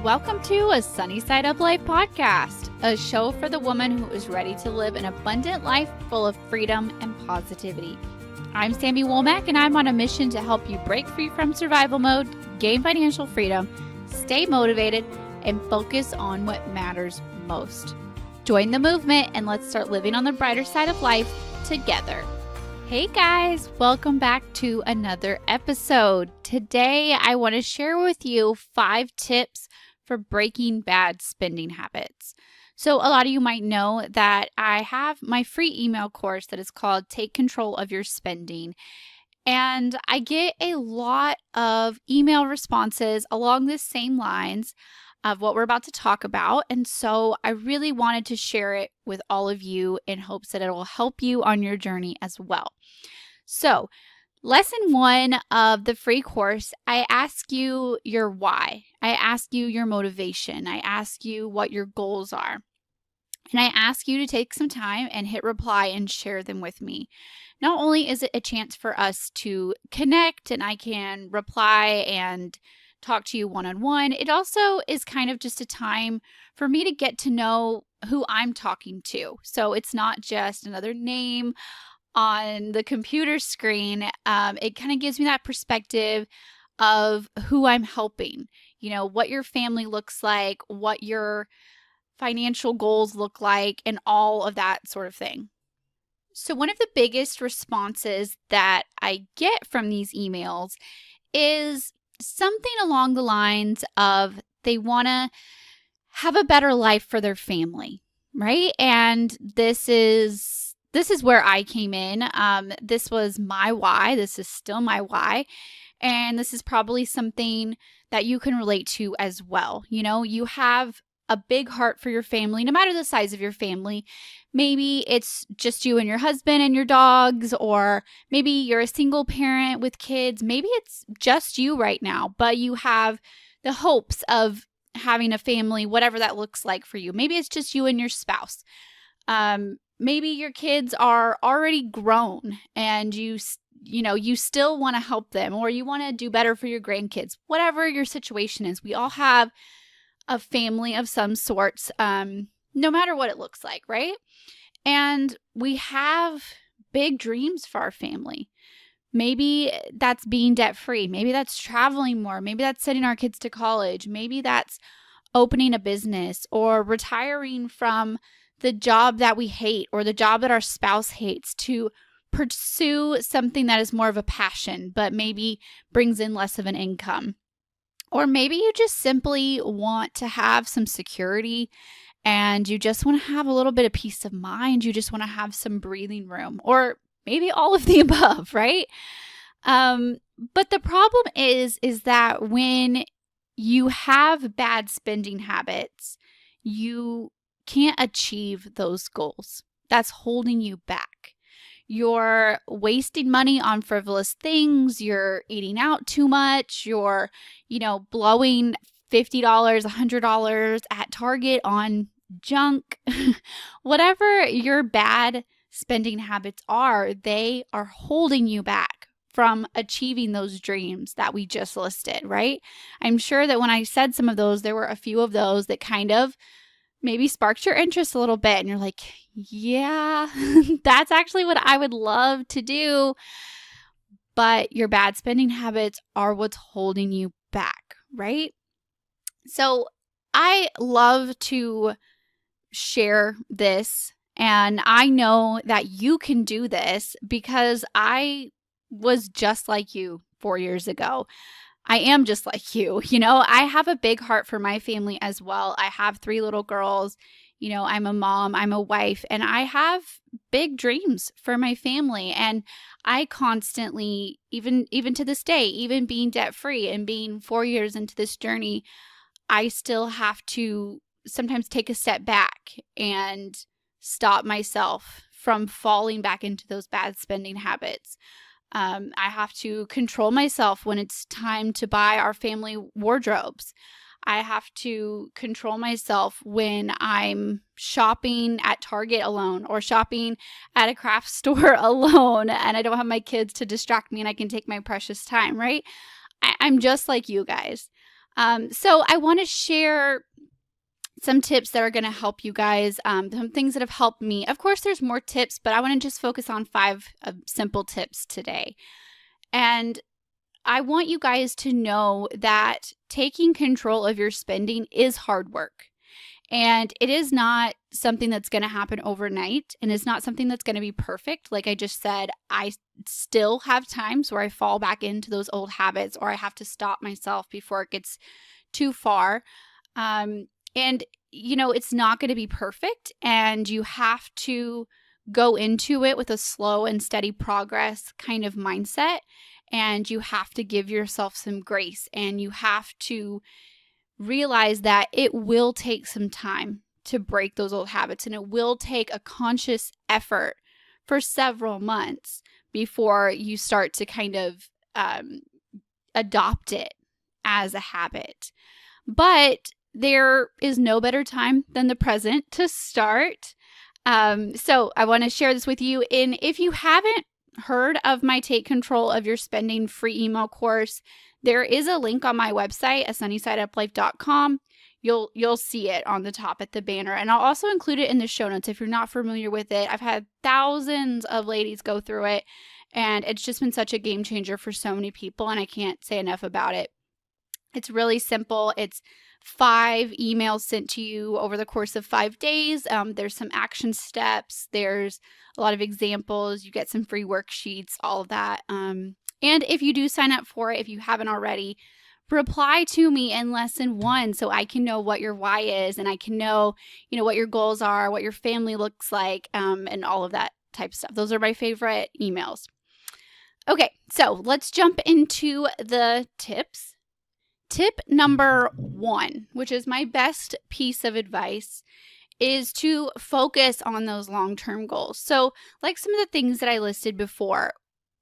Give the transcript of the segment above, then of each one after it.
Welcome to a Sunny Side Up Life podcast, a show for the woman who is ready to live an abundant life full of freedom and positivity. I'm Sami and I'm on a mission to help you break free from survival mode, gain financial freedom, stay motivated, and focus on what matters most. Join the movement and let's start living on the brighter side of life together. Hey guys, welcome back to another episode. Today I want to share with you 5 tips for breaking bad spending habits. So a lot of you might know that I have my free email course that is called Take Control of Your Spending. And I get a lot of email responses along the same lines of what we're about to talk about. And so I really wanted to share it with all of you in hopes that it will help you on your journey as well. So lesson 1 of the free course, I ask you your why. I ask you your motivation. I ask you what your goals are. And I ask you to take some time and hit reply and share them with me. Not only is it a chance for us to connect and I can reply and talk to you one-on-one, it also is kind of just a time for me to get to know who I'm talking to. So it's not just another name on the computer screen. It kind of gives me that perspective of who I'm helping, what your family looks like, what your financial goals look like, and all of that sort of thing. So one of the biggest responses that I get from these emails is something along the lines of they want to have a better life for their family, right? And this is where I came in. This was my why. This is still my why. And this is probably something that you can relate to as well. You have a big heart for your family, no matter the size of your family. Maybe it's just you and your husband and your dogs, or maybe you're a single parent with kids. Maybe it's just you right now, but you have the hopes of having a family, whatever that looks like for you. Maybe it's just you and your spouse. Maybe your kids are already grown and you still want to help them, or you want to do better for your grandkids. Whatever your situation is, we all have a family of some sorts, no matter what it looks like, right? And we have big dreams for our family. Maybe that's being debt-free. Maybe that's traveling more. Maybe that's sending our kids to college. Maybe that's opening a business or retiring from the job that we hate or the job that our spouse hates to pursue something that is more of a passion, but maybe brings in less of an income. Or maybe you just simply want to have some security and you just want to have a little bit of peace of mind. You just want to have some breathing room, or maybe all of the above, right? But the problem is that when you have bad spending habits, you can't achieve those goals. That's holding you back. You're wasting money on frivolous things. You're eating out too much. You're, blowing $50, $100 at Target on junk. Whatever your bad spending habits are, they are holding you back from achieving those dreams that we just listed, right? I'm sure that when I said some of those, there were a few of those that kind of maybe sparked your interest a little bit. And you're like, yeah, that's actually what I would love to do. But your bad spending habits are what's holding you back, right? So I love to share this. And I know that you can do this because I was just like you 4 years ago. I am just like you. I have a big heart for my family as well. I have 3 little girls. I'm a mom, I'm a wife, and I have big dreams for my family. And I constantly, even to this day, even being debt-free and being 4 years into this journey, I still have to sometimes take a step back and stop myself from falling back into those bad spending habits. I have to control myself when it's time to buy our family wardrobes. I have to control myself when I'm shopping at Target alone or shopping at a craft store alone and I don't have my kids to distract me and I can take my precious time, right? I'm just like you guys. So I want to share some tips that are going to help you guys, some things that have helped me. Of course, there's more tips, but I want to just focus on 5 simple tips today. And I want you guys to know that taking control of your spending is hard work. And it is not something that's going to happen overnight, and it's not something that's going to be perfect. Like I just said, I still have times where I fall back into those old habits, or I have to stop myself before it gets too far. And, it's not going to be perfect, and you have to go into it with a slow and steady progress kind of mindset, and you have to give yourself some grace, and you have to realize that it will take some time to break those old habits, and it will take a conscious effort for several months before you start to kind of adopt it as a habit. But there is no better time than the present to start. So I want to share this with you. And if you haven't heard of my Take Control of Your Spending free email course, there is a link on my website, asunnysideuplife.com. You'll see it on the top at the banner. And I'll also include it in the show notes if you're not familiar with it. I've had thousands of ladies go through it, and it's just been such a game changer for so many people, and I can't say enough about it. It's really simple. It's 5 emails sent to you over the course of 5 days. There's some action steps. There's a lot of examples. You get some free worksheets, all of that. And if you do sign up for it, if you haven't already, reply to me in lesson 1 so I can know what your why is, and I can know, what your goals are, what your family looks like, and all of that type of stuff. Those are my favorite emails. Okay, so let's jump into the tips. Tip number 1, which is my best piece of advice, is to focus on those long-term goals. So like some of the things that I listed before,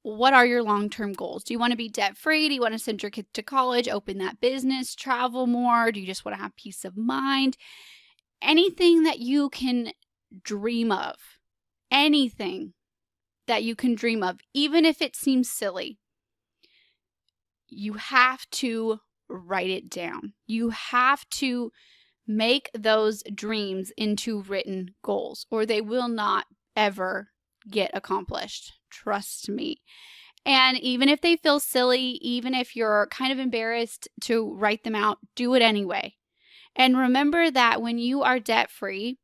what are your long-term goals? Do you want to be debt-free? Do you want to send your kids to college, open that business, travel more? Do you just want to have peace of mind? Anything that you can dream of, anything that you can dream of, even if it seems silly, you have to write it down. You have to make those dreams into written goals, or they will not ever get accomplished. Trust me. And even if they feel silly, even if you're kind of embarrassed to write them out, do it anyway. And remember that when you are debt-free,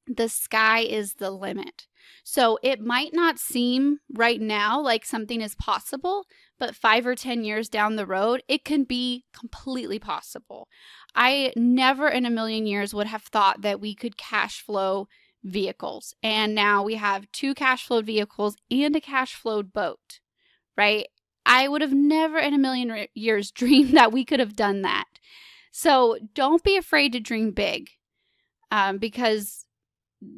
the sky is the limit. So it might not seem right now like something is possible, but 5 or 10 years down the road, it can be completely possible. I never in a million years would have thought that we could cash flow vehicles. And now we have 2 cash flowed vehicles and a cash flowed boat, right? I would have never in a million years dreamed that we could have done that. So don't be afraid to dream big, because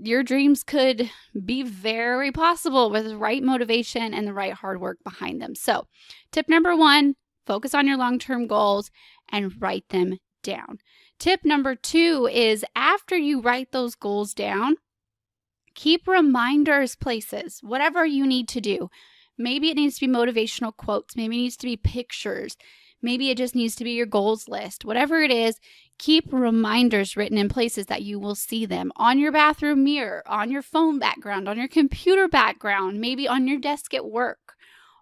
your dreams could be very possible with the right motivation and the right hard work behind them. So tip number 1, focus on your long-term goals and write them down. Tip number 2 is after you write those goals down, keep reminders places, whatever you need to do. Maybe it needs to be motivational quotes. Maybe it needs to be pictures. Maybe it just needs to be your goals list. Whatever it is, keep reminders written in places that you will see them. On your bathroom mirror, on your phone background, on your computer background, maybe on your desk at work,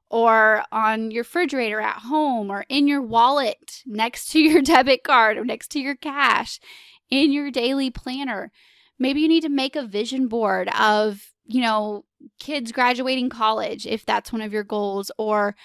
or on your refrigerator at home, or in your wallet next to your debit card or next to your cash, in your daily planner. Maybe you need to make a vision board of, kids graduating college, if that's one of your goals, or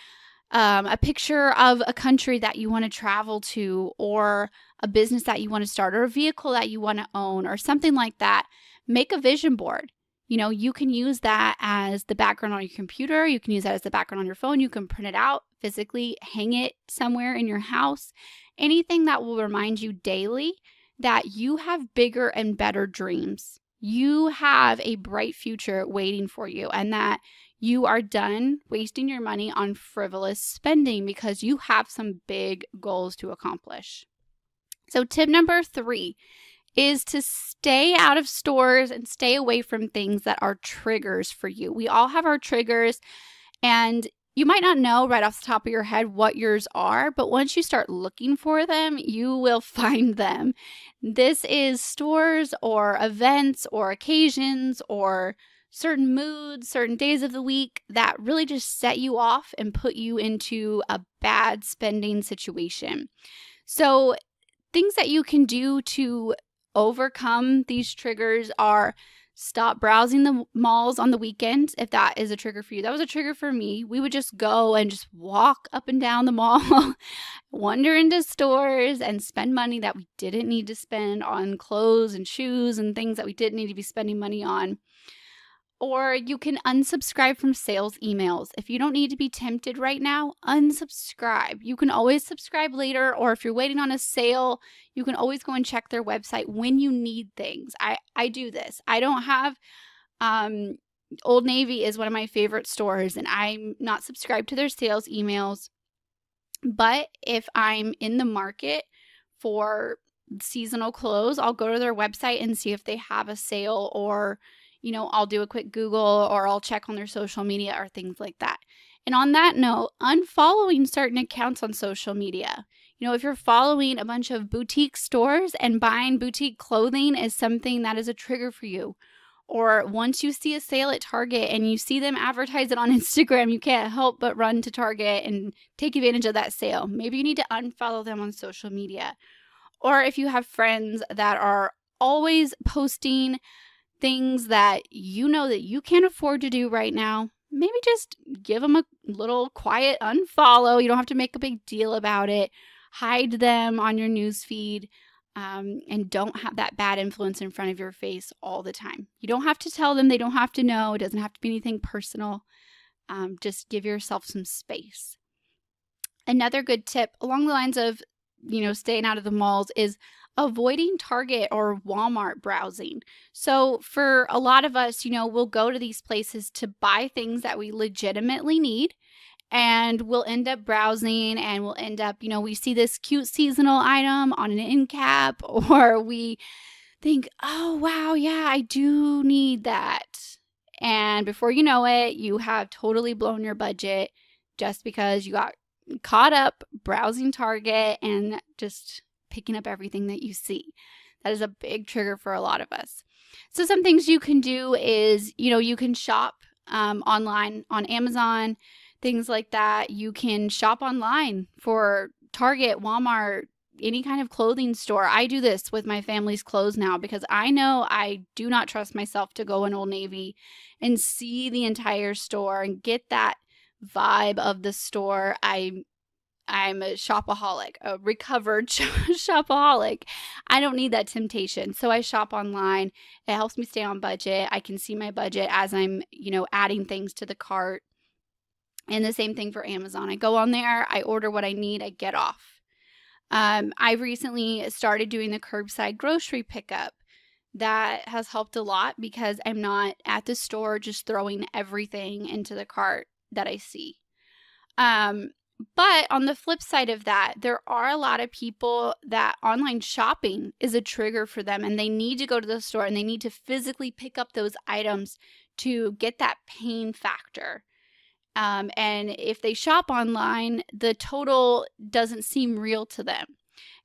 a picture of a country that you want to travel to, or a business that you want to start, or a vehicle that you want to own, or something like that. Make a vision board. You can use that as the background on your computer. You can use that as the background on your phone. You can print it out physically, hang it somewhere in your house. Anything that will remind you daily that you have bigger and better dreams. You have a bright future waiting for you, and that you are done wasting your money on frivolous spending because you have some big goals to accomplish. So tip number 3 is to stay out of stores and stay away from things that are triggers for you. We all have our triggers, and You might not know right off the top of your head what yours are, but once you start looking for them, you will find them. This is stores or events or occasions or certain moods, certain days of the week that really just set you off and put you into a bad spending situation. So, things that you can do to overcome these triggers are stop browsing the malls on the weekends if that is a trigger for you. That was a trigger for me. We would just go and just walk up and down the mall, wander into stores and spend money that we didn't need to spend on clothes and shoes and things that we didn't need to be spending money on. Or you can unsubscribe from sales emails. If you don't need to be tempted right now, unsubscribe. You can always subscribe later, or if you're waiting on a sale, you can always go and check their website when you need things. I do this. I don't have, Old Navy is one of my favorite stores, and I'm not subscribed to their sales emails. But if I'm in the market for seasonal clothes, I'll go to their website and see if they have a sale, or I'll do a quick Google, or I'll check on their social media or things like that. And on that note, unfollowing certain accounts on social media. If you're following a bunch of boutique stores and buying boutique clothing is something that is a trigger for you. Or once you see a sale at Target and you see them advertise it on Instagram, you can't help but run to Target and take advantage of that sale. Maybe you need to unfollow them on social media. Or if you have friends that are always posting things that that you can't afford to do right now, maybe just give them a little quiet unfollow. You don't have to make a big deal about it. Hide them on your news feed, and don't have that bad influence in front of your face all the time. You don't have to tell them. They don't have to know. It doesn't have to be anything personal. Just give yourself some space. Another good tip along the lines of, staying out of the malls is avoiding Target or Walmart browsing. So for a lot of us, we'll go to these places to buy things that we legitimately need, and we'll end up browsing and we'll end up, we see this cute seasonal item on an end cap, or we think, oh, wow, yeah, I do need that. And before you know it, you have totally blown your budget just because you got caught up browsing Target and just picking up everything that you see. That is a big trigger for a lot of us. So some things you can do is, you can shop online on Amazon, things like that. You can shop online for Target, Walmart, any kind of clothing store. I do this with my family's clothes now because I know I do not trust myself to go in Old Navy and see the entire store and get that vibe of the store. I'm a shopaholic, a recovered shopaholic. I don't need that temptation. So I shop online. It helps me stay on budget. I can see my budget as I'm, adding things to the cart. And the same thing for Amazon. I go on there, I order what I need, I get off. I recently started doing the curbside grocery pickup. That has helped a lot because I'm not at the store just throwing everything into the cart that I see. But on the flip side of that, there are a lot of people that online shopping is a trigger for them, and they need to go to the store and they need to physically pick up those items to get that pain factor. And if they shop online, the total doesn't seem real to them.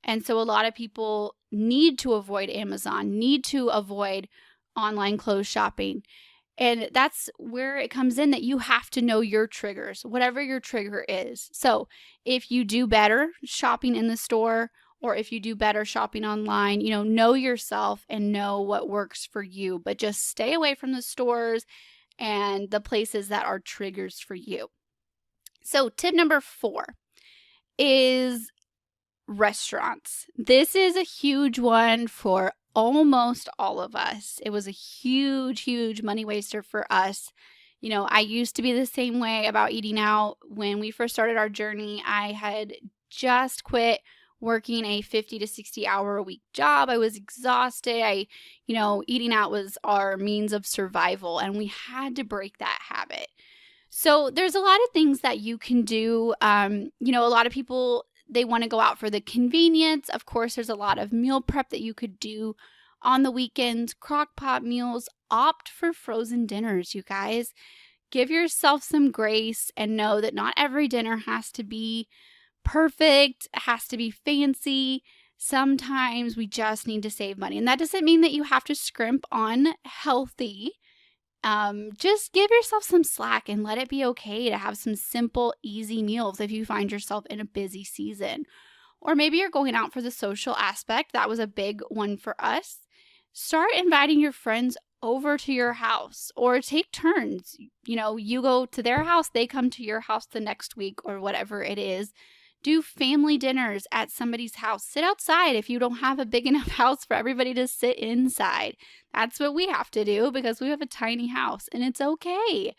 And so a lot of people need to avoid Amazon, need to avoid online clothes shopping. And that's where it comes in that you have to know your triggers, whatever your trigger is. So if you do better shopping in the store, or if you do better shopping online, know yourself and know what works for you. But just stay away from the stores and the places that are triggers for you. So tip number 4 is restaurants. This is a huge one for almost all of us. It was a huge, huge money waster for us. I used to be the same way about eating out. When we first started our journey, I had just quit working a 50 to 60 hour a week job. I was exhausted. Eating out was our means of survival, and we had to break that habit. So there's a lot of things that you can do. A lot of people, they want to go out for the convenience. Of course, there's a lot of meal prep that you could do on the weekends, crock pot meals. Opt for frozen dinners, you guys. give yourself some grace and know that not every dinner has to be perfect, has to be fancy. Sometimes we just need to save money. And that doesn't mean that you have to scrimp on healthy. Just give yourself some slack and let it be okay to have some simple, easy meals if you find yourself in a busy season. Or maybe you're going out for the social aspect. That was a big one for us. Start inviting your friends over to your house or take turns. You go to their house, they come to your house the next week or whatever it is. Do family dinners at somebody's house. Sit outside if you don't have a big enough house for everybody to sit inside. That's what we have to do because we have a tiny house, and it's okay.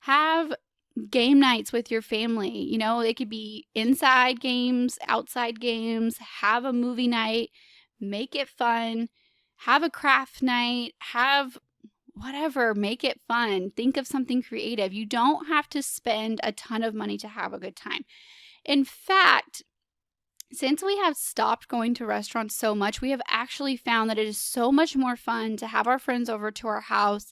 Have game nights with your family. It could be inside games, outside games. Have a movie night. Make it fun. Have a craft night. Have whatever. Make it fun. Think of something creative. You don't have to spend a ton of money to have a good time. In fact, since we have stopped going to restaurants so much, we have actually found that it is so much more fun to have our friends over to our house,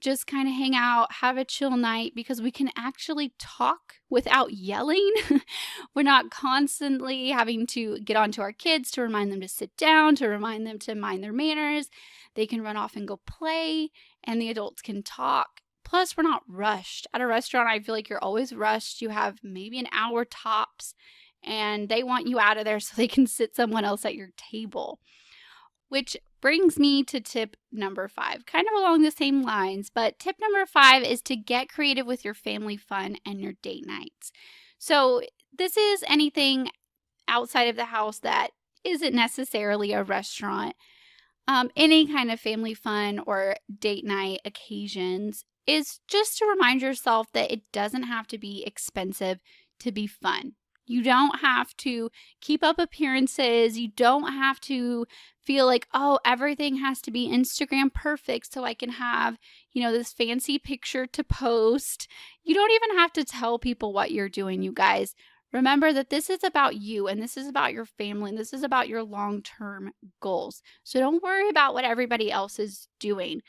just kind of hang out, have a chill night, because we can actually talk without yelling. We're not constantly having to get onto our kids to remind them to sit down, to remind them to mind their manners. They can run off and go play, and the adults can talk. Plus, we're not rushed. At a restaurant, I feel like you're always rushed. You have maybe an hour tops, and they want you out of there so they can sit someone else at your table. Which brings me to tip number 5, kind of along the same lines, but tip number 5 is to get creative with your family fun and your date nights. So this is anything outside of the house that isn't necessarily a restaurant. Any kind of family fun or date night occasions is just to remind yourself that it doesn't have to be expensive to be fun. You don't have to keep up appearances. You don't have to feel like, oh, everything has to be Instagram perfect so I can have, this fancy picture to post. You don't even have to tell people what you're doing, you guys. Remember that this is about you, and this is about your family, and this is about your long-term goals. So don't worry about what everybody else is doing.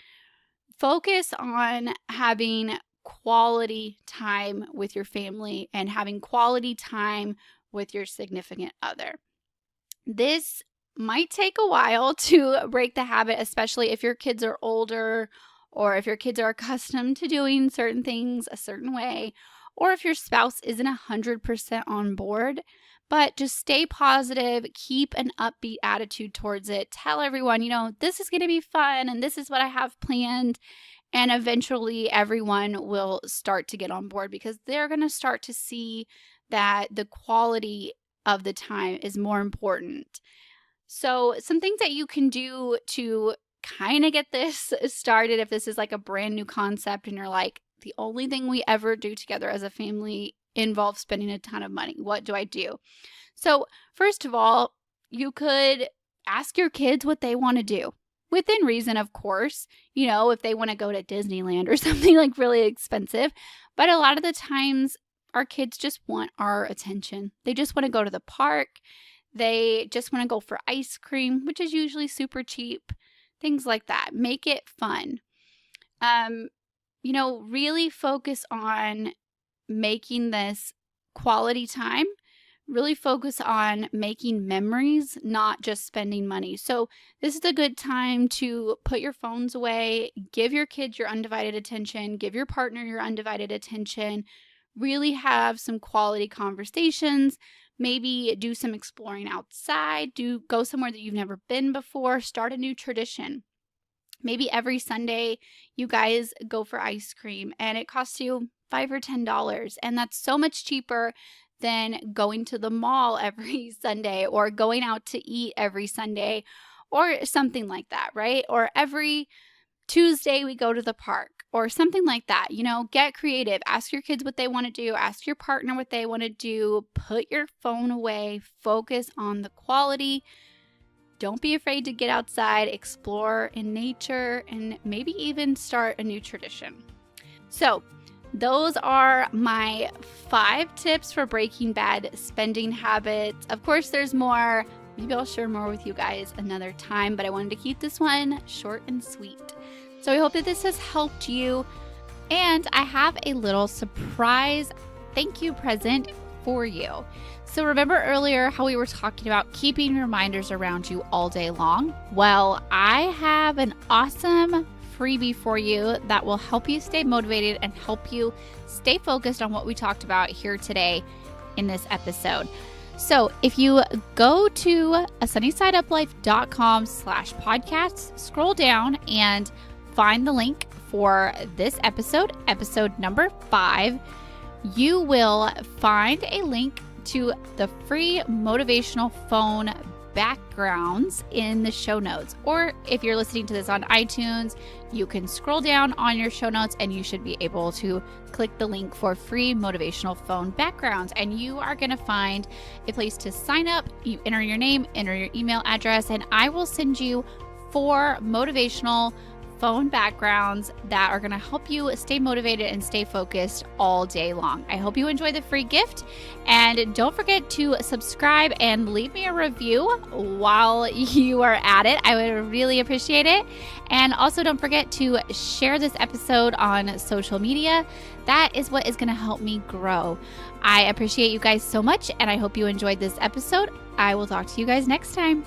Focus on having quality time with your family and having quality time with your significant other. This might take a while to break the habit, especially if your kids are older or if your kids are accustomed to doing certain things a certain way, or if your spouse isn't 100% on board. But just stay positive, keep an upbeat attitude towards it. Tell everyone, this is going to be fun and this is what I have planned. And eventually everyone will start to get on board because they're going to start to see that the quality of the time is more important. So some things that you can do to kind of get this started, if this is like a brand new concept and you're like, the only thing we ever do together as a family involves spending a ton of money. What do I do? So first of all, you could ask your kids what they want to do. Within reason, of course, if they want to go to Disneyland or something like really expensive. But a lot of the times our kids just want our attention. They just want to go to the park. They just want to go for ice cream, which is usually super cheap. Things like that. Make it fun. Really focus on making this quality time. Really focus on making memories, not just spending money. So this is a good time to put your phones away, give your kids your undivided attention, give your partner your undivided attention, really have some quality conversations, maybe do some exploring outside, go somewhere that you've never been before, start a new tradition. Maybe every Sunday you guys go for ice cream and it costs you $5 or $10, and that's so much cheaper than going to the mall every Sunday or going out to eat every Sunday or something like that, right? Or every Tuesday we go to the park or something like that. Get creative. Ask your kids what they want to do. Ask your partner what they want to do. Put your phone away. Focus on the quality. Don't be afraid to get outside, explore in nature, and maybe even start a new tradition. So, those are my 5 tips for breaking bad spending habits. Of course, there's more. Maybe I'll share more with you guys another time, but I wanted to keep this one short and sweet. So I hope that this has helped you. And I have a little surprise thank you present for you. So remember earlier how we were talking about keeping reminders around you all day long? Well, I have an awesome freebie for you that will help you stay motivated and help you stay focused on what we talked about here today in this episode. So if you go to sunnysideuplife.com/podcasts, scroll down and find the link for this episode number 5, you will find a link to the free motivational phone backgrounds in the show notes. Or if you're listening to this on iTunes, you can scroll down on your show notes and you should be able to click the link for free motivational phone backgrounds. And you are going to find a place to sign up. You enter your name, enter your email address, and I will send you 4 motivational phone backgrounds that are going to help you stay motivated and stay focused all day long. I hope you enjoy the free gift, and don't forget to subscribe and leave me a review while you are at it. I would really appreciate it. And also don't forget to share this episode on social media. That is what is going to help me grow. I appreciate you guys so much, and I hope you enjoyed this episode. I will talk to you guys next time.